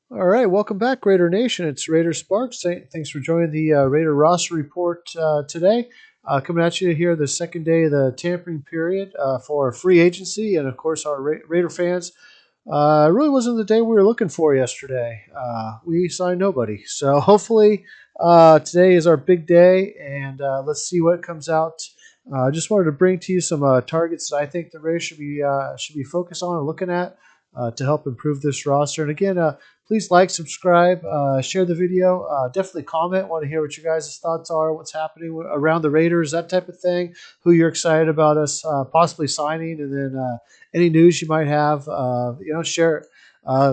All right, welcome back, Raider Nation. It's Raider Sparks. Thanks for joining the Raider roster report today. Coming at you here the second day of the tampering period for free agency, and of course our Raider fans. It really wasn't the day we were looking for yesterday. We signed nobody, so hopefully today is our big day, and let's see what comes out. I just wanted to bring to you some targets that I think the Raiders should be focused on and looking at to help improve this roster. And again, please like, subscribe, share the video. Definitely comment. Want to hear what your guys' thoughts are, what's happening around the Raiders, that type of thing. Who you're excited about us possibly signing, and then any news you might have. Share it.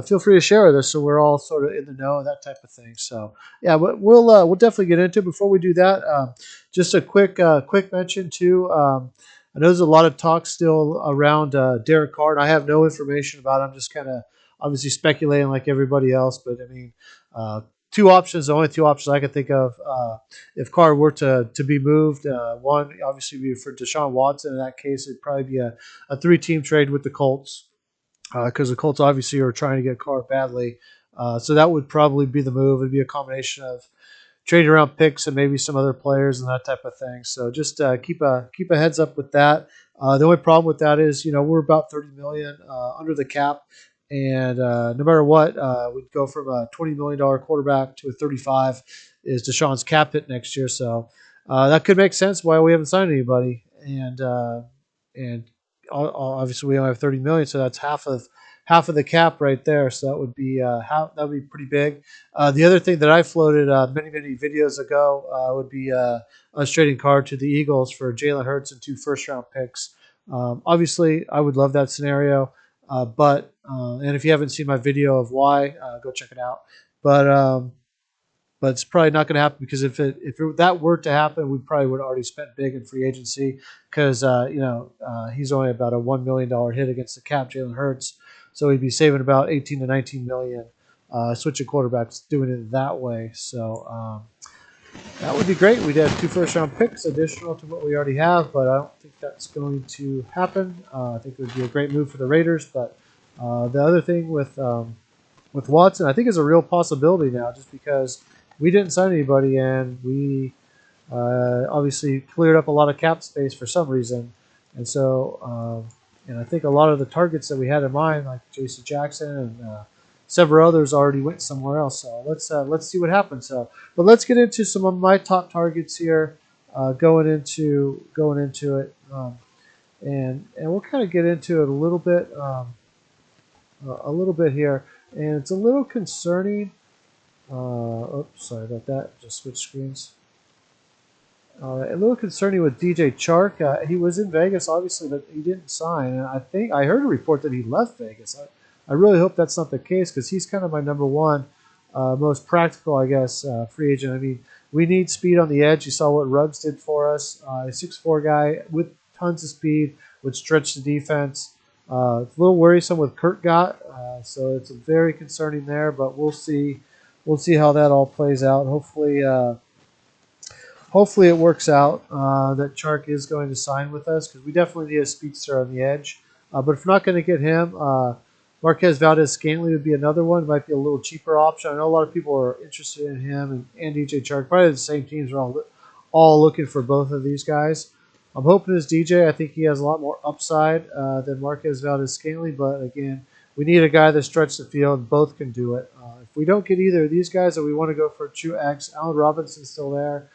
Feel free to share with us so we're all sort of in the know, that type of thing. So yeah, but we'll definitely get into it. Before we do that, just a quick mention too. I know there's a lot of talk still around Derek Carr, and I have no information about it. I'm just kind of obviously speculating like everybody else. But I mean, two options, the only two options I can think of if Carr were to be moved. One, obviously, would be for Deshaun Watson. In that case, it'd probably be a three-team trade with the Colts because the Colts obviously are trying to get Carr badly. So that would probably be the move. It'd be a combination of trading around picks and maybe some other players and that type of thing. So just keep a heads up with that. The only problem with that is we're about 30 million under the cap, and no matter what, we'd go from a $20 million quarterback to a 35 is Deshaun's cap hit next year. So that could make sense why we haven't signed anybody, and obviously we only have 30 million, so that's half of the cap right there. So that would be pretty big. The other thing that I floated many videos ago would be us trading Carr to the Eagles for Jalen Hurts and 2 first-round picks. Obviously, I would love that scenario, but and if you haven't seen my video of why, go check it out. But it's probably not going to happen because if that were to happen, we probably would have already spent big in free agency because he's only about a $1 million hit against the cap, Jalen Hurts, so he'd be saving about 18 to 19 million switching quarterbacks doing it that way. So that would be great. We'd have 2 first-round picks additional to what we already have, but I don't think that's going to happen. I think it would be a great move for the Raiders, but the other thing with Watson, I think is a real possibility now, just because we didn't sign anybody and we obviously cleared up a lot of cap space for some reason, and so and I think a lot of the targets that we had in mind, like J.C. Jackson and several others, already went somewhere else. So let's see what happens. But let's get into some of my top targets here, going into it, and we'll kind of get into it a little bit here, and it's a little concerning. Oops, sorry about that. Just switch screens. A little concerning with DJ Chark. He was in Vegas, obviously, but he didn't sign. And I think I heard a report that he left Vegas. I really hope that's not the case because he's kind of my number one, most practical, I guess, free agent. I mean, we need speed on the edge. You saw what Ruggs did for us. A 6'4" guy with tons of speed would stretch the defense. It's a little worrisome with Kurt Gott, so it's very concerning there. But we'll see. We'll see how that all plays out. Hopefully it works out that Chark is going to sign with us because we definitely need a speedster on the edge. But if we're not going to get him, Marquez Valdez-Scantling would be another one. It might be a little cheaper option. I know a lot of people are interested in him and DJ Chark. Probably the same teams are all looking for both of these guys. I'm hoping it's DJ. I think he has a lot more upside than Marquez Valdez-Scantling. But again, we need a guy that stretches the field. Both can do it. If we don't get either of these guys, or we want to go for a true X, Allen Robinson's still there.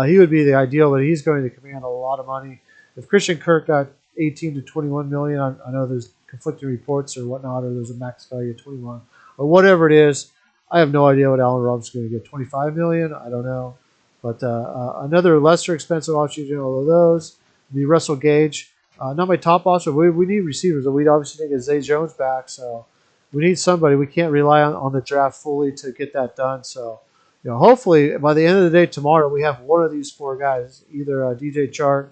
He would be the ideal, but he's going to command a lot of money. If Christian Kirk got 18 to 21 million, I know there's conflicting reports or whatnot, or there's a max value of 21 or whatever it is. I have no idea what Allen Robinson's going to get. 25 million? I don't know. But another lesser expensive option, all of those, would be Russell Gage. Not my top option. We need receivers. We'd obviously take a Zay Jones back, so we need somebody. We can't rely on the draft fully to get that done. So, hopefully by the end of the day tomorrow, we have one of these four guys, either DJ Chark,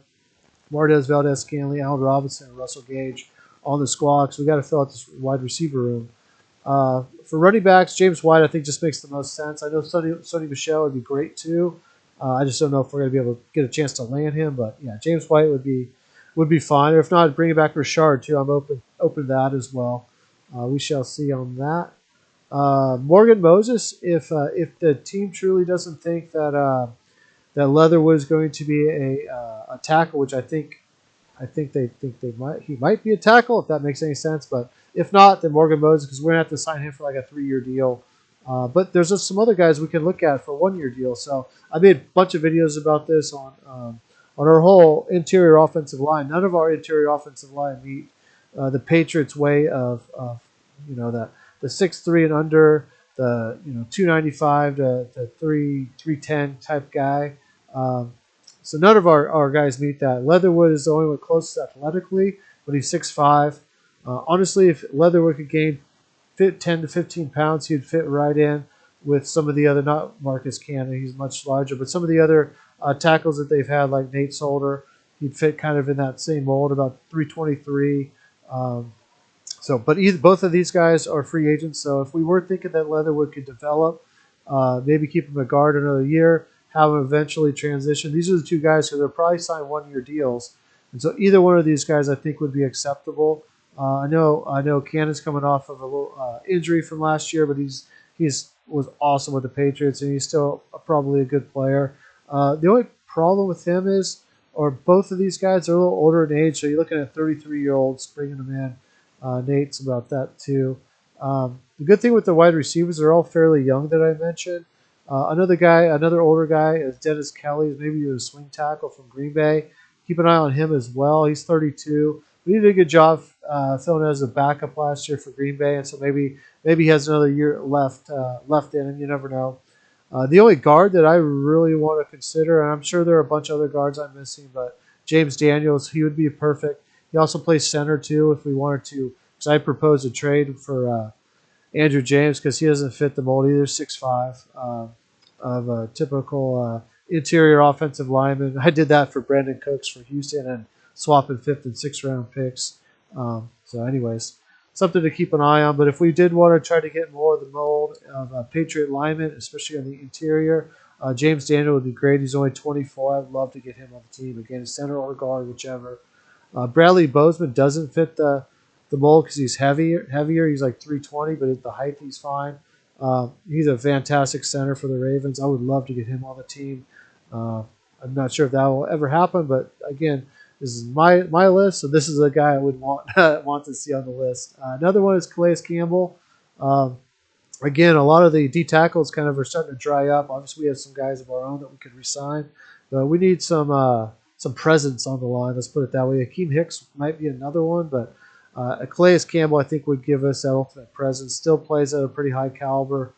Marquez Valdez-Scantling, Allen Robinson, and Russell Gage on the squad. So we got to fill out this wide receiver room. For running backs, James White I think just makes the most sense. I know Sonny Michel would be great too. I just don't know if we're going to be able to get a chance to land him, but yeah, James White would be fine. Or if not, bring back Rashard too. I'm open to that as well. We shall see on that. Morgan Moses, if the team truly doesn't think that Leatherwood is going to be a tackle, which I think they think he might be a tackle if that makes any sense. But if not, then Morgan Moses, because we're gonna have to sign him for like a 3-year deal. But there's just some other guys we can look at for 1-year deals. So I made a bunch of videos about this on our whole interior offensive line. None of our interior offensive line meet the Patriots' way of that the 6'3" and under, the 295 to 310 type guy. Um, so none of our guys meet that. Leatherwood is the only one closest athletically, but he's 6'5". Honestly, if Leatherwood could gain 10 to 15 pounds, he'd fit right in with some of the other, not Marcus Cannon, he's much larger, but some of the other tackles that they've had, like Nate Solder, he'd fit kind of in that same mold, about 323. But both of these guys are free agents. So if we were thinking that Leatherwood could develop, maybe keep him a guard another year, have him eventually transition. These are the two guys who they'll probably sign 1-year deals, and so either one of these guys I think would be acceptable. I know Cannon's coming off of a little injury from last year, but he's was awesome with the Patriots, and he's still probably a good player. The only problem with him is, or both of these guys are a little older in age, so you're looking at 33-year-olds bringing them in. Nate's about that too. The good thing with the wide receivers, they're all fairly young that I mentioned. Another older guy is Dennis Kelly. Maybe he was a swing tackle from Green Bay. Keep an eye on him as well. He's 32. He did a good job filling as a backup last year for Green Bay, and so maybe he has another year left in him. You never know. The only guard that I really want to consider, and I'm sure there are a bunch of other guards I'm missing, but James Daniels, he would be perfect. He also plays center too if we wanted to. Because I proposed a trade for Andrew James because he doesn't fit the mold either. 6'5", of a typical interior offensive lineman. I did that for Brandon Cooks for Houston and swapping 5th and 6th round picks. Anyways, something to keep an eye on. But if we did want to try to get more of the mold of Patriot linemen, especially on the interior, James Daniel would be great. He's only 24. I'd love to get him on the team again, center or guard, whichever. Bradley Bozeman doesn't fit the mold because he's heavier. He's like 320, but at the height he's fine. He's a fantastic center for the Ravens. I would love to get him on the team. I'm not sure if that will ever happen, but again, this is my list, so this is a guy I would want to see on the list. Another one is Calais Campbell. Again, a lot of the D tackles kind of are starting to dry up. Obviously, we have some guys of our own that we could resign, but we need some presence on the line. Let's put it that way. Akeem Hicks might be another one, but Calais Campbell I think would give us that ultimate presence. Still plays at a pretty high caliber,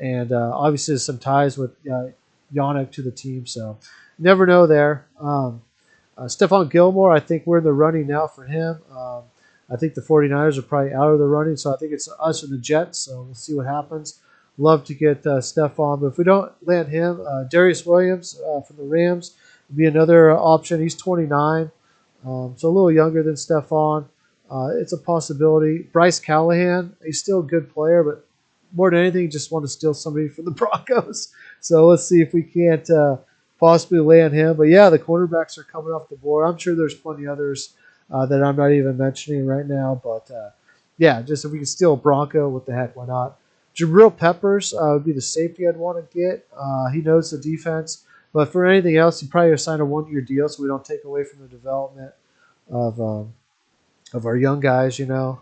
and obviously has some ties with Yannick to the team. So never know there. Stephon Gilmore, I think we're in the running now for him. I think the 49ers are probably out of the running, so I think it's us and the Jets, so we'll see what happens. Love to get Stephon, but if we don't land him, Darius Williams from the Rams would be another option. He's 29, so a little younger than Stephon. It's a possibility. Bryce Callahan, he's still a good player, but more than anything, just want to steal somebody from the Broncos. So let's see if we can't possibly land him. But yeah, the cornerbacks are coming off the board. I'm sure there's plenty others that I'm not even mentioning right now. But yeah, just if we can steal a Bronco, what the heck, why not? Jabril Peppers would be the safety I'd want to get. He knows the defense. But for anything else, he'd probably sign a 1-year deal so we don't take away from the development of our young guys, but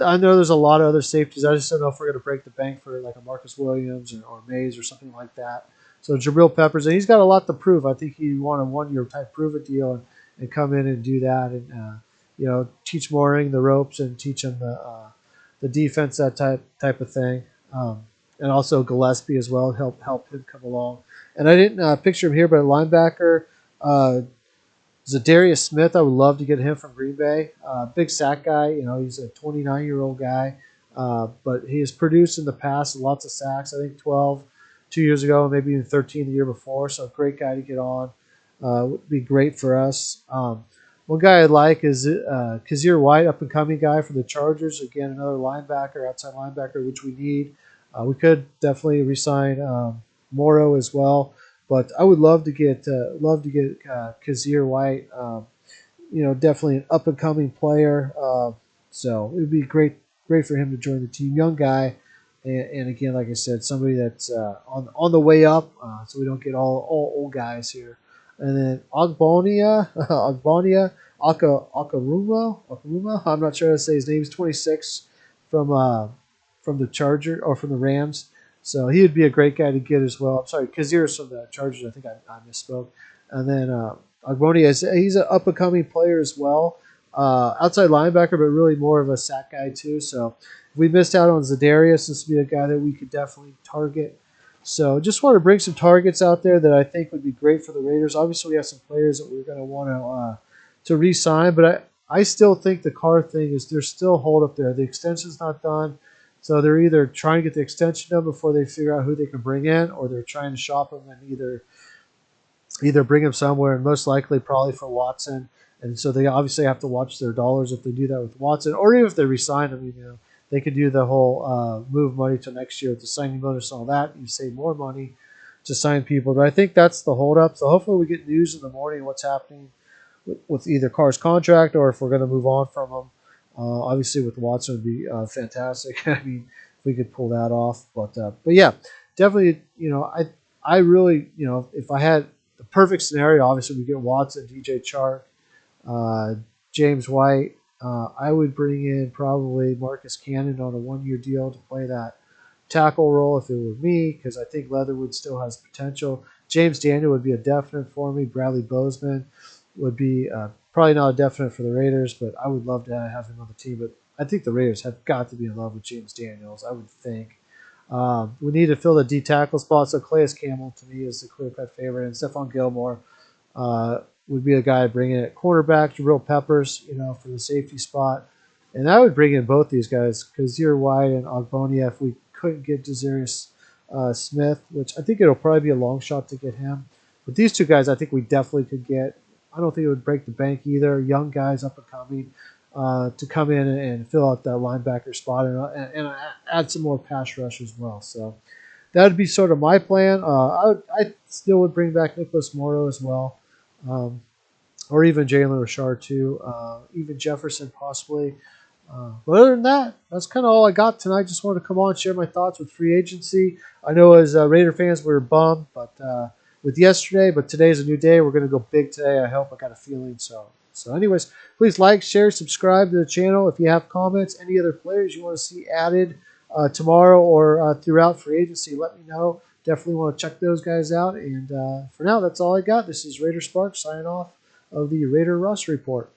I know there's a lot of other safeties. I just don't know if we're going to break the bank for like a Marcus Williams or Mays or something like that. So Jabril Peppers, and he's got a lot to prove. I think he'd want a 1-year type prove it deal and come in and do that and teach Mooring the ropes and teach him the defense, that type of thing. And also Gillespie as well, help him come along. And I didn't picture him here, but a linebacker. Zadarius Smith, I would love to get him from Green Bay. Big sack guy, he's a 29-year-old guy, but he has produced in the past lots of sacks. I think 12 2 years ago, maybe even 13 the year before. So great guy to get on. Would be great for us. One guy I like is Kazir White, up and coming guy for the Chargers. Again, another linebacker, outside linebacker, which we need. We could definitely re-sign Morrow as well. But I would love to get Kazir White. Definitely an up and coming player. So it would be great great for him to join the team. Young guy, and again, like I said, somebody that's on the way up, so we don't get all old guys here. And then Akaruma. I'm not sure how to say his name. He's 26 from the Charger or from the Rams. So he would be a great guy to get as well. I'm sorry, Kazir's from the Chargers. I think I misspoke. And then Agbonia, he's an up and coming player as well. Outside linebacker, but really more of a sack guy too. So if we missed out on Zadarius, this would be a guy that we could definitely target. So just want to bring some targets out there that I think would be great for the Raiders. Obviously, we have some players that we're going to want to re-sign, but I still think the Carr thing is there's still a hold up there. The extension's not done. So they're either trying to get the extension done before they figure out who they can bring in, or they're trying to shop them and either bring him somewhere, and most likely probably for Watson. And so they obviously have to watch their dollars if they do that with Watson, or even if they resign him. They could do the whole move money to next year with the signing bonus and all that. You save more money to sign people. But I think that's the holdup. So hopefully we get news in the morning what's happening with either Carr's contract or if we're going to move on from him. Obviously, with Watson would be fantastic. I mean, if we could pull that off. But yeah, definitely. I really, if I had the perfect scenario, obviously we get Watson, DJ Chark, James White. I would bring in probably Marcus Cannon on a 1-year deal to play that tackle role if it were me, because I think Leatherwood still has potential. James Daniel would be a definite for me. Bradley Bozeman would be probably not a definite for the Raiders, but I would love to have him on the team. But I think the Raiders have got to be in love with James Daniels, I would think. We need to fill the D tackle spot, so Calais Campbell to me is the clear-cut favorite, and Stephon Gilmore would be a guy bringing in at cornerback, Jabril Peppers, for the safety spot. And I would bring in both these guys, Kazir White and Ogbonia, if we couldn't get Desarius Smith, which I think it'll probably be a long shot to get him. But these two guys I think we definitely could get. I don't think it would break the bank either. Young guys up and coming to come in and fill out that linebacker spot and add some more pass rush as well. So that would be sort of my plan. I still would bring back Nicholas Morrow as well, or even Jalen Richard too, even Jefferson possibly. But other than that, that's kind of all I got tonight. Just wanted to come on and share my thoughts with free agency. I know as Raider fans we were bummed, but with yesterday, but today's a new day. We're going to go big today. I hope. I got a feeling so. So anyways, please like, share, subscribe to the channel. If you have comments, any other players you want to see added tomorrow or throughout free agency, let me know. Definitely want to check those guys out. And for now, that's all I got. This is Raider Sparks signing off of the Raider Russ Report.